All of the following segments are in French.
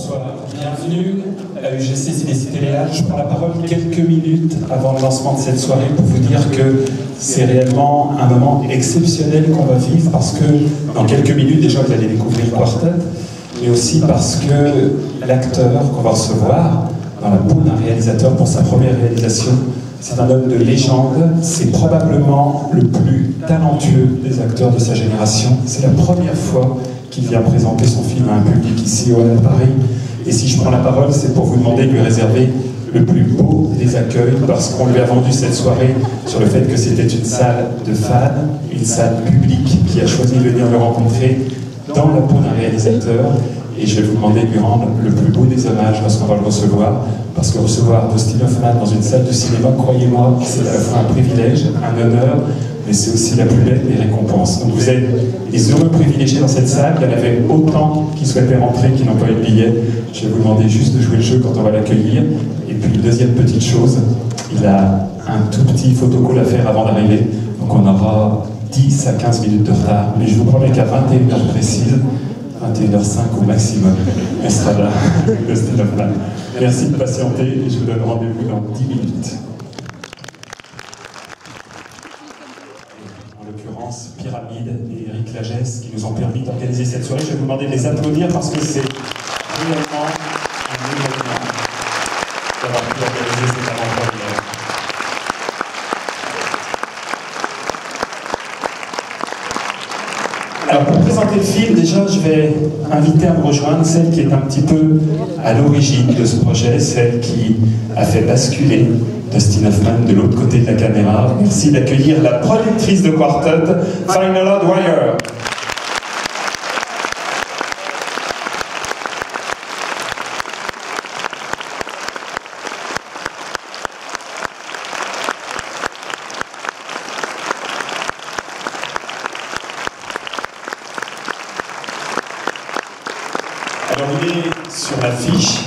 Bonsoir, bienvenue à UGC Ciné-Cité Réal. Je prends la parole quelques minutes avant le lancement de cette soirée pour vous dire que c'est réellement un moment exceptionnel qu'on va vivre parce que dans quelques minutes déjà vous allez découvrir Quartet, mais aussi parce que l'acteur qu'on va recevoir dans la peau d'un réalisateur pour sa première réalisation, c'est un homme de légende, c'est probablement le plus talentueux des acteurs de sa génération. C'est la première fois qu'il vient présenter son film à un public ici à Paris. Et si je prends la parole, c'est pour vous demander de lui réserver le plus beau des accueils, parce qu'on lui a vendu cette soirée sur le fait que c'était une salle de fans, une salle publique qui a choisi de venir le rencontrer dans la peau d'un réalisateur. Et je vais vous demander de lui rendre le plus beau des hommages lorsqu'on va le recevoir, parce que recevoir Dustin Hoffman dans une salle de cinéma, croyez-moi, c'est à la fois un privilège, un honneur, mais c'est aussi la plus belle des récompenses. Donc vous êtes les heureux privilégiés dans cette salle. Il y en avait autant qui souhaitaient rentrer, qui n'ont pas eu de billet. Je vais vous demander juste de jouer le jeu quand on va l'accueillir. Et puis une deuxième petite chose, il a un tout petit photocall à faire avant d'arriver, donc on aura 10 à 15 minutes de retard. Mais je vous promets qu'à 21h précise, 21h05 au maximum, on sera là, Dustin Hoffman. Merci de patienter et je vous donne rendez-vous dans 10 minutes. En l'occurrence, Pyramide et Eric Lagesse qui nous ont permis d'organiser cette soirée. Je vais vous demander de les applaudir parce que c'est réellement un événement d'avoir pu organiser cette avant-première. Alors pour présenter le film, déjà je vais inviter à me rejoindre celle qui est un petit peu à l'origine de ce projet, celle qui a fait basculer Dustin Hoffman de l'autre côté de la caméra. Merci d'accueillir la productrice de Quartet, Finola Dwyer. Alors il est sur l'affiche,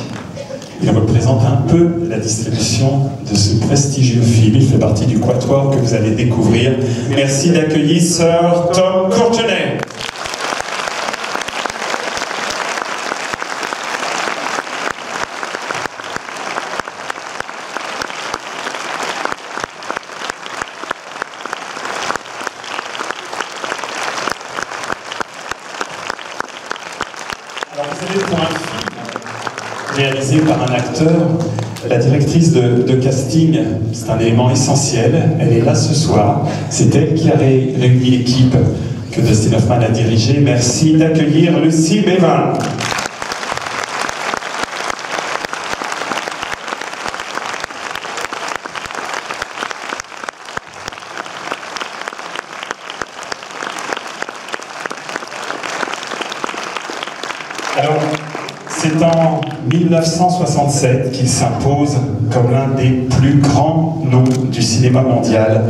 il représente un peu la distribution de ce prestigieux film. Il fait partie du quatuor que vous allez découvrir. Merci d'accueillir Sir Tom Courtenay. Alors vous savez, pour un film réalisé par un acteur, la directrice de casting, c'est un élément essentiel. Elle est là ce soir. C'est elle qui a réuni l'équipe que Dustin Hoffman a dirigée. Merci d'accueillir Lucy Bevan. Alors, c'est en 1967 qu'il s'impose comme l'un des plus grands noms du cinéma mondial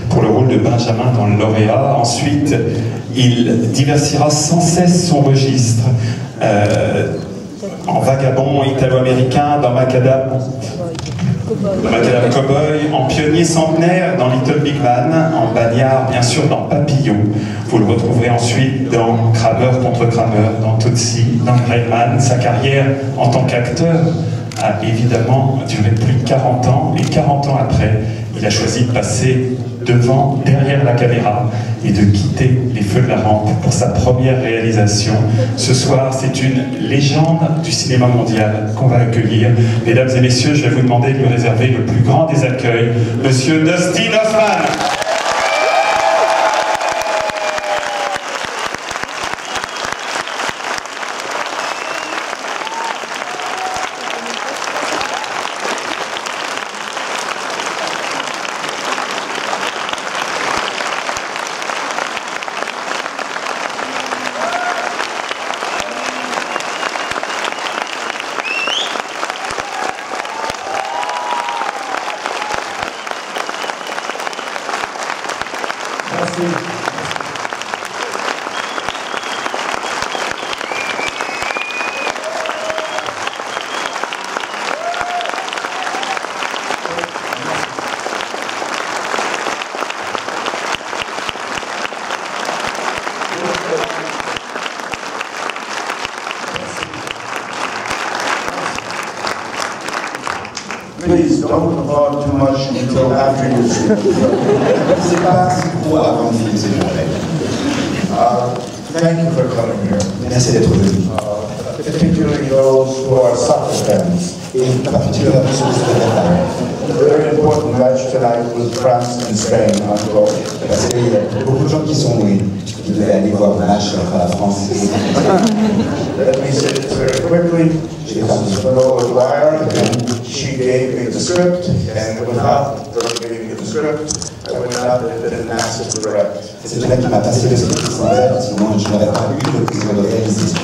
pour le rôle de Benjamin dans Le Lauréat. Ensuite, il diversifiera sans cesse son registre en vagabond italo-américain, dans Macadam Cowboy, en pionnier centenaire dans Little Big Man, en bagnard bien sûr dans Papillon. Vous le retrouverez ensuite dans Kramer contre Kramer, dans Tootsie, dans Rainman. Sa carrière en tant qu'acteur a évidemment duré plus de 40 ans, et 40 ans après, il a choisi de passer derrière la caméra et de quitter les feux de la rampe pour sa première réalisation. Ce soir, c'est une légende du cinéma mondial qu'on va accueillir. Mesdames et messieurs, je vais vous demander de lui réserver le plus grand des accueils, Monsieur Dustin Hoffman. Merci. don't applaud too much until after you see it. C'est pas si gros avant le film, s'il vous plaît. Thank you for coming here. Merci d'être venu. Particularly those who are soccer fans. Et particulièrement ceux qui sont là. A very important match tonight with France and Spain, I'm told. Parce qu'il y a beaucoup de gens qui devaient aller voir le match contre la France. Let me say this very quickly. This is Fanola Dwyer, and she gave me the script, and without her giving me the script, I would not have been asked to direct. C'est elle qui m'a passé le script, sinon je n'aurais pas eu le plaisir de réaliser.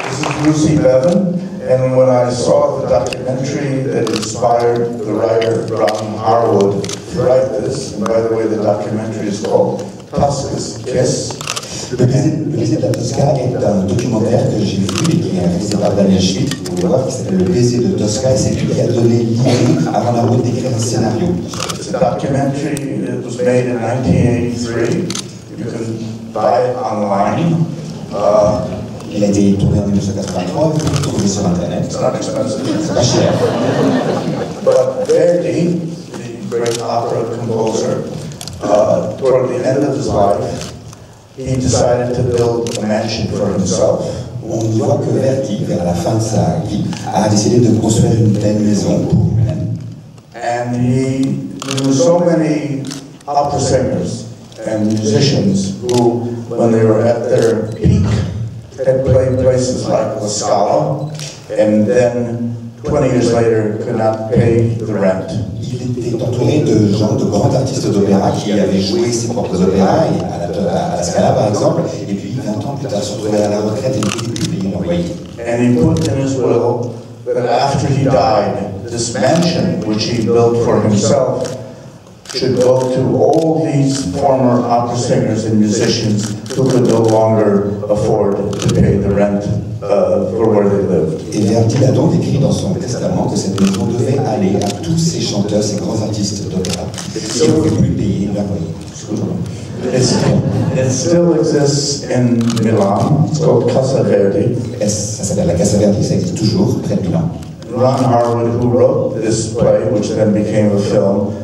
This is Lucy Bevan, and when I saw the documentary that inspired the writer Ron Harwood to write this, and by the way, the documentary is called Tosca's Kiss. Le baiser de la Tosca est un documentaire que j'ai vu et qui est réalisé par Daniel Schmidt, vous pouvez voir, qui s'appelle Le baiser de Tosca, et c'est lui qui a donné l'idée à Ron Harwood d'écrire un scénario. It's a documentary that was made in 1983. You can buy it online. Il a été tourné en 1983, vous pouvez le trouver sur Internet. It's not expensive. C'est pas cher. But Verdi, the great opera composer, toward the end of his life, he decided to build a mansion for himself. On voit que Verdi, vers la fin de sa vie, a décidé de construire une belle maison pour lui-même. And he knew so many opera singers and musicians who, when they were at their peak, had played places like La Scala, and then 20 years later could not pay the rent. Il était entouré de gens, de grands artistes d'opéra qui avaient joué ses propres opéras, à la Scala par exemple, et puis 20 ans plus tard se retrouvaient à la retraite et ne pouvaient plus payer leur loyer. And he put in his will that after he died, this mansion, which he built for himself, should go to all these former opera singers and musicians who could no longer afford to pay the rent for where they lived. Et Verdi a donc écrit dans son testament que cette maison devait aller à tous ces chanteurs, ces grands artistes d'opéra qui ne pouvaient plus payer leur loyer. It still exists in Milan. It's called Casa Verdi. Ça s'appelle la Casa Verdi, ça existe toujours près de Milan. Ron Harwood, who wrote this play, which then became a film,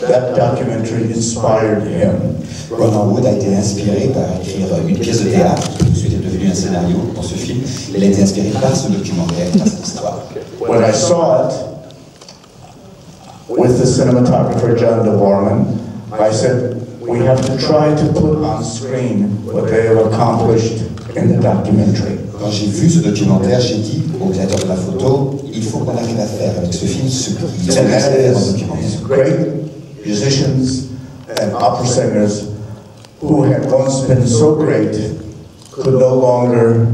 that documentary inspired him. Ron Harwood a été inspiré par écrire une pièce de théâtre qui ensuite est devenue un scénario pour ce film. Il a été inspiré par ce documentaire, par cette histoire. When I saw it with the cinematographer John DeVorman, I said, we have to try to put on screen what they have accomplished in the documentary. Quand j'ai vu ce documentaire, j'ai dit au créateur de la photo, il faut qu'on arrive à faire avec ce film ce qu'il And that est dans le is documentaire. these great musicians and opera singers who had once been so great could no longer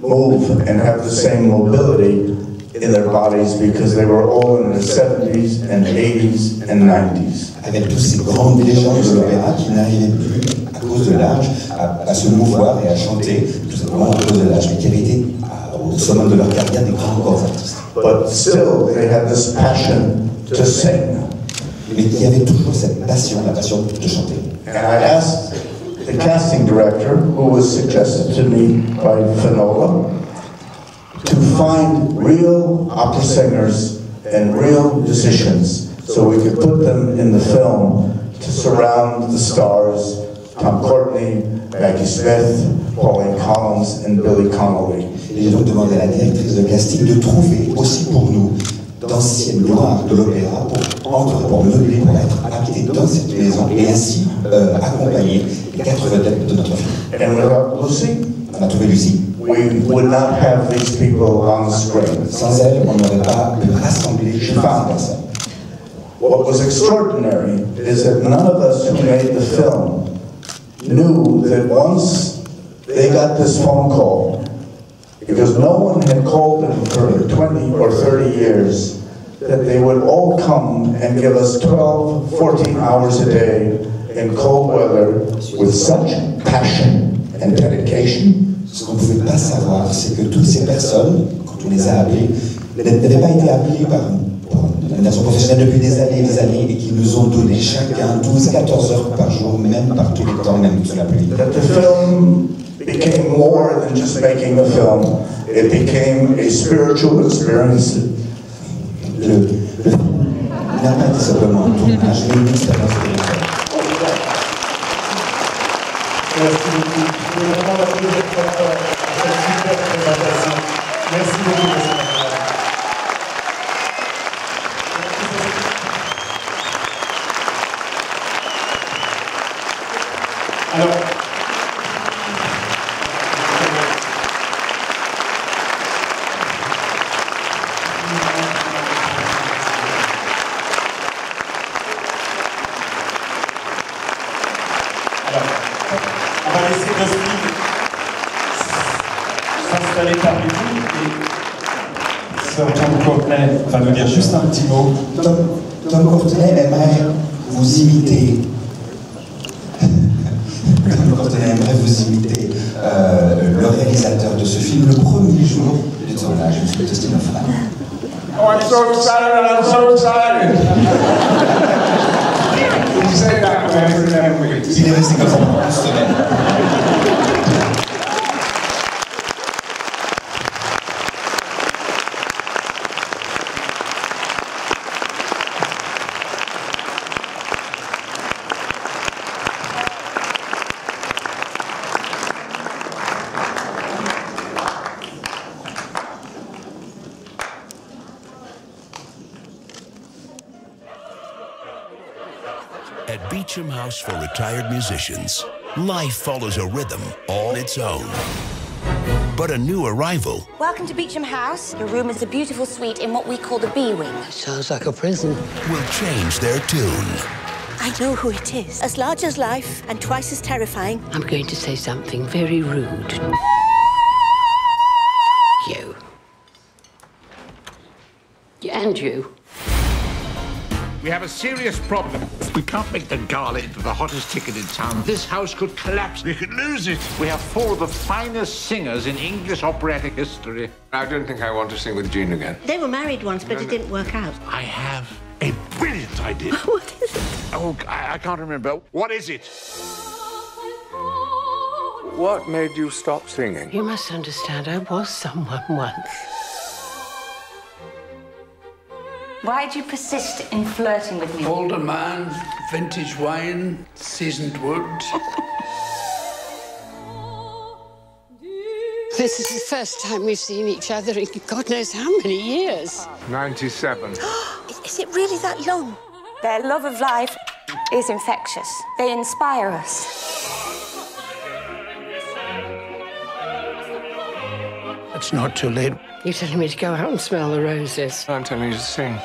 move and have the same mobility in their bodies because they were all in their 70s and 80s and 90s. Avec toutes ces grandes légendes de l'opéra qui n'arrivaient plus, à cause de l'âge, à se mouvoir et à chanter, tout simplement à cause de l'âge, mais qui avaient été au sommet de leur carrière des grands artistes. But still, they had this passion to sing. Mais qui avaient toujours cette passion, la passion de chanter. And I asked the casting director, who was suggested to me by Fanola, to find real opera singers and real musicians so we could put them in the film to surround the stars, Tom Courtney, Maggie Smith, Pauline Collins, and Billy Connolly. Et j'ai donc demandé à la directrice de casting de trouver aussi pour nous d'anciennes gloires de l'opéra pour meubler, pour être habité dans cette maison et ainsi accompagner les 4 vedettes de notre film. And without Lucy, On a trouvé Lucie. we would not have these people on the screen. Sans elle, on n'aurait pas pu rassembler ces personnes. What was extraordinary is that none of us who made the film knew that once they got this phone call, because no one had called them for 20 or 30 years, that they would all come and give us 12, 14 hours a day in cold weather with such passion and dedication. Ce qu'on ne pouvait pas savoir, c'est que toutes ces personnes, quand on les a appelées, n'avaient pas été appelées par une nation professionnelle depuis des années et qui nous ont donné chacun 12-14 heures par jour, même par tous les temps, même sous la pluie. That the film became more than just making a film. It became a spiritual experience. Le film n'a pas été simplement un tournage, mais une expérience spirituelle. Merci beaucoup. Je voulais vraiment l'applaudir très fort. Cette super présentation. Merci beaucoup, monsieur. Alors, on va laisser Dustin s'installer parmi vous et Sir Tom Courtenay va nous dire juste un petit mot. Tom Courtenay aimerait vous imiter. Tom Courtenay aimerait vous imiter le réalisateur de ce film le premier jour du tournage, M. Dustin Hoffman. Oh, I'm so excited, I'm so excited! You say that way for 10 weeks. Il est resté comme ça pendant une semaine. At Beecham House for Retired Musicians, life follows a rhythm all its own. But a new arrival... Welcome to Beecham House. Your room is a beautiful suite in what we call the B-wing. Sounds like a prison. ...will change their tune. I know who it is. As large as life and twice as terrifying. I'm going to say something very rude. You. And you. We have a serious problem. We can't make the gala into the hottest ticket in town. This house could collapse. We could lose it. We have 4 of the finest singers in English operatic history. I don't think I want to sing with Jean again. They were married once, but it didn't work out. I have a brilliant idea. What is it? Oh, I can't remember. What is it? What made you stop singing? You must understand, I was someone once. Why do you persist in flirting with me? Older man, vintage wine, seasoned wood. This is the first time we've seen each other in God knows how many years. 97. Is it really that long? Their love of life is infectious. They inspire us. It's not too late. You're telling me to go out and smell the roses. I'm telling you to sing.